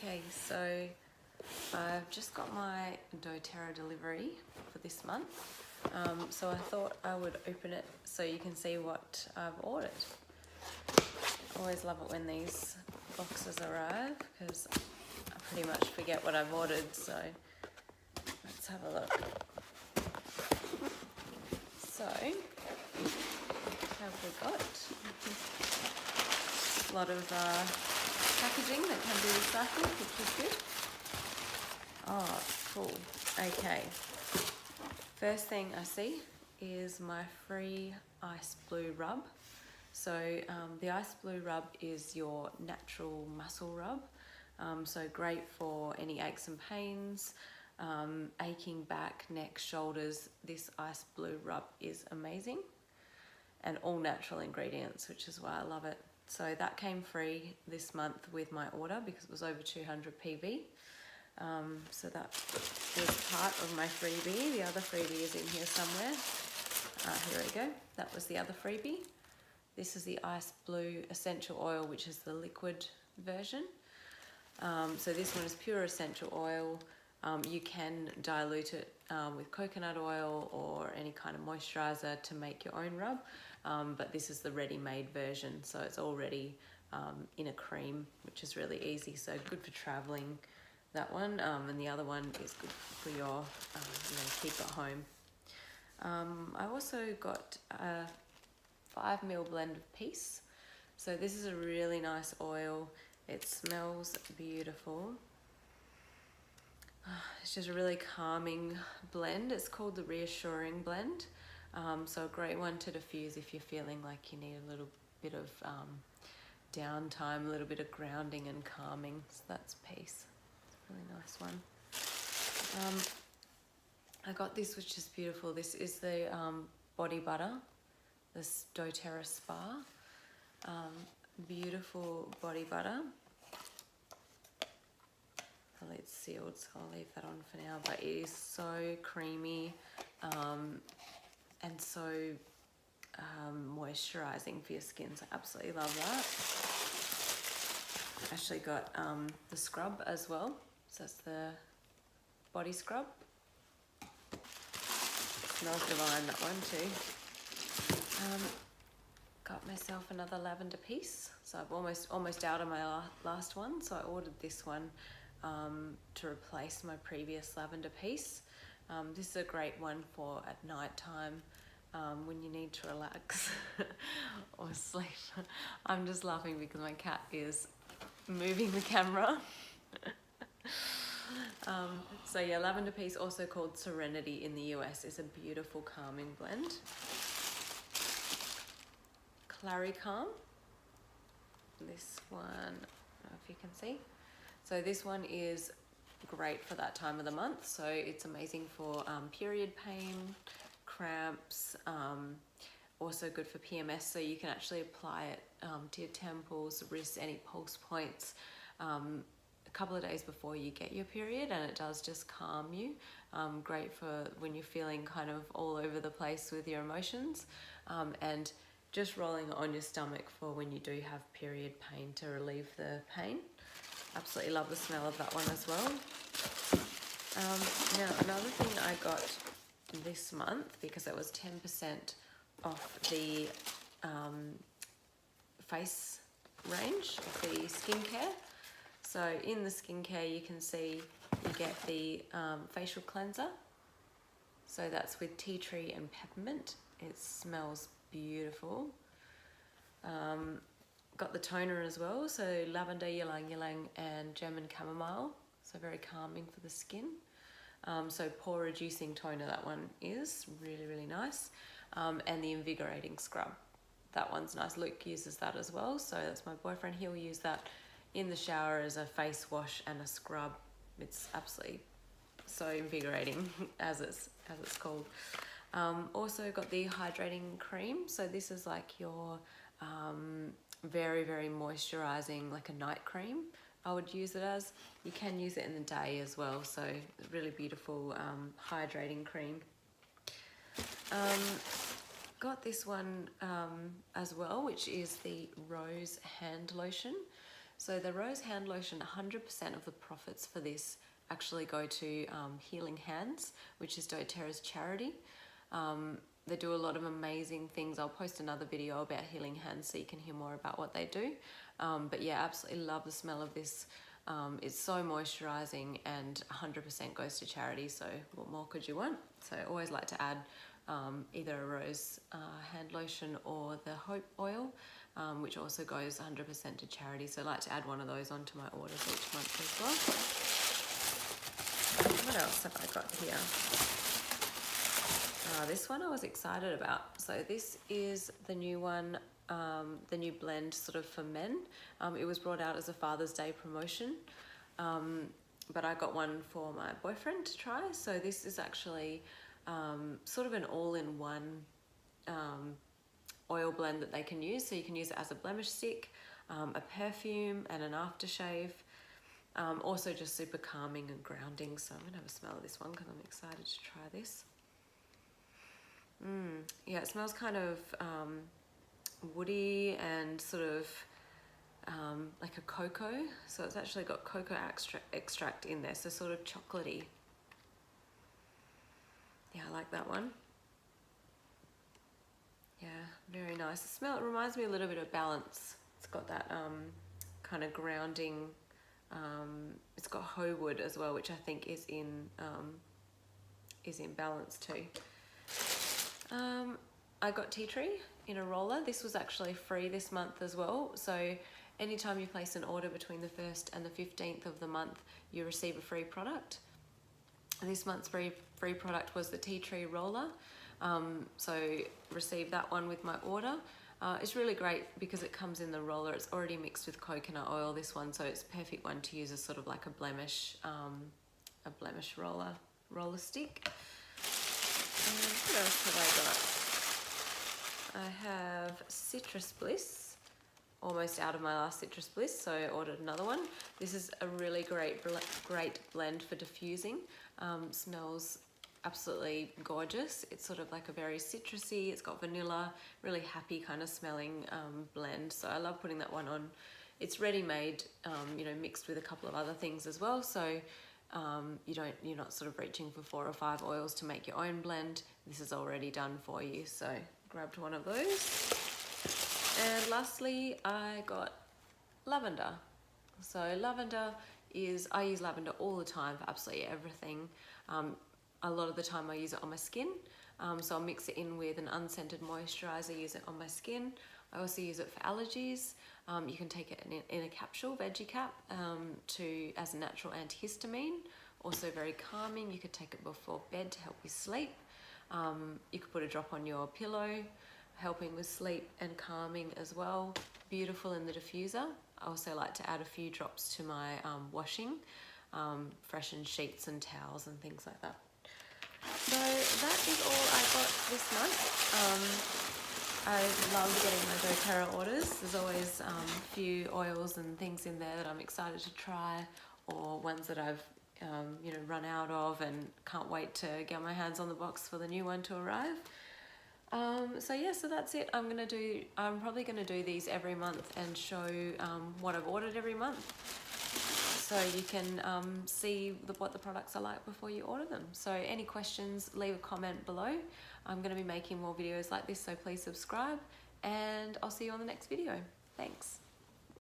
Okay, so I've just got my doTERRA delivery for this month. So I thought I would open it so you can see what I've ordered. Always love it when these boxes arrive because I pretty much forget what I've ordered, so let's have a look. So, what have we got? A lot of packaging that can be recycled, which is good. Oh, cool. Okay. First thing I see is my free ice blue rub. So the ice blue rub is your natural muscle rub. So great for any aches and pains, aching back, neck, shoulders. This ice blue rub is amazing, and all natural ingredients, which is why I love it. So that came free this month with my order because it was over 200 PV. So that was part of my freebie. The other freebie is in here somewhere. Here we go. That was the other freebie. This is the ice blue essential oil, which is the liquid version. So this one is pure essential oil. You can dilute it with coconut oil or any kind of moisturizer to make your own rub. But this is the ready-made version, so it's already in a cream, which is really easy. So good for traveling, that one. And the other one is good for your, keep at home. I also got a 5 ml blend of Peace. So this is a really nice oil. It smells beautiful. It's just a really calming blend. It's called the Reassuring blend. So a great one to diffuse if you're feeling like you need a little bit of downtime, a little bit of grounding and calming. So that's Peace. It's a really nice one. I got this, which is beautiful. This is the body butter, this doTERRA Spa. Beautiful body butter. Well, it's sealed, so I'll leave that on for now. But it is so creamy and so moisturizing for your skin. So I absolutely love that. I actually got the scrub as well. So that's the body scrub. Smells divine, that one too. Got myself another lavender piece. So I've almost out of my last one. So I ordered this one to replace my previous lavender piece. This is a great one for at night time when you need to relax or sleep. I'm just laughing because my cat is moving the camera. So yeah, lavender piece, also called Serenity in the US, is a beautiful calming blend. Claricalm, this one, I don't know if you can see. So this one is great for that time of the month. So it's amazing for period pain, cramps, also good for PMS. So you can actually apply it to your temples, wrists, any pulse points a couple of days before you get your period, and it does just calm you. Great for when you're feeling kind of all over the place with your emotions, and just rolling it on your stomach for when you do have period pain to relieve the pain. Absolutely love the smell of that one as well. Now another thing I got this month, because it was 10% off the face range of the skincare. So in the skincare you can see you get the facial cleanser. So that's with tea tree and peppermint. It smells beautiful. Got the toner as well, so lavender, ylang ylang and German chamomile, so very calming for the skin. So pore reducing toner, that one is really nice. And the invigorating scrub, that one's nice. Luke uses that as well, so that's my boyfriend. He'll use that in the shower as a face wash and a scrub. It's absolutely so invigorating as it's called. Also got the hydrating cream. So this is like your very moisturizing, like a night cream, I would use it as. You can use it in the day as well, so really beautiful hydrating cream. Got this one as well, which is the rose hand lotion. So the rose hand lotion, 100% of the profits for this actually go to Healing Hands, which is doTERRA's charity. They do a lot of amazing things. I'll post another video about Healing Hands so you can hear more about what they do. But yeah, absolutely love the smell of this. It's so moisturizing and 100% goes to charity, so what more could you want? So I always like to add either a rose hand lotion or the Hope oil, which also goes 100% to charity. So I like to add one of those onto my orders each month as well. What else have I got here? This one I was excited about. So this is the new one, the new blend sort of for men. It was brought out as a Father's Day promotion, but I got one for my boyfriend to try. So this is actually sort of an all-in-one oil blend that they can use. So you can use it as a blemish stick, a perfume and an aftershave. Also just super calming and grounding. So I'm gonna have a smell of this one because I'm excited to try this. Yeah, it smells kind of woody and sort of like a cocoa. So it's actually got cocoa extract in there, so sort of chocolatey. Yeah, I like that one. Yeah, very nice. The smell, it reminds me a little bit of Balance. It's got that kind of grounding, it's got hoe wood as well, which I think is in Balance too. I got tea tree in a roller. This was actually free this month as well. So anytime you place an order between the 1st and the 15th of the month, you receive a free product. This month's free product was the tea tree roller. So receive that one with my order. It's really great because it comes in the roller. It's already mixed with coconut oil, this one, so it's a perfect one to use as sort of like a blemish roller stick. And what else have I got? I have Citrus Bliss, almost out of my last Citrus Bliss, so I ordered another one. This is a really great blend for diffusing. Smells absolutely gorgeous. It's sort of like a very citrusy, it's got vanilla, really happy kind of smelling blend. So I love putting that one on. It's ready-made, you know, mixed with a couple of other things as well. So you're not sort of reaching for 4 or 5 oils to make your own blend. This is already done for you. So grabbed one of those. And lastly, I got lavender. So lavender is, I use lavender all the time for absolutely everything. A lot of the time I use it on my skin. So I'll mix it in with an unscented moisturizer, use it on my skin. I also use it for allergies. You can take it in a capsule, veggie cap, as a natural antihistamine. Also very calming. You could take it before bed to help you sleep. You could put a drop on your pillow, helping with sleep and calming as well. Beautiful in the diffuser. I also like to add a few drops to my washing, freshen sheets and towels and things like that. So that is all I got this month. I love getting my doTERRA orders. There's always a few oils and things in there that I'm excited to try, or ones that I've you know, run out of and can't wait to get my hands on the box for the new one to arrive. So yeah, so that's it. I'm probably gonna do these every month and show what I've ordered every month, so you can see what the products are like before you order them. So any questions, leave a comment below. I'm going to be making more videos like this, so please subscribe, and I'll see you on the next video. Thanks.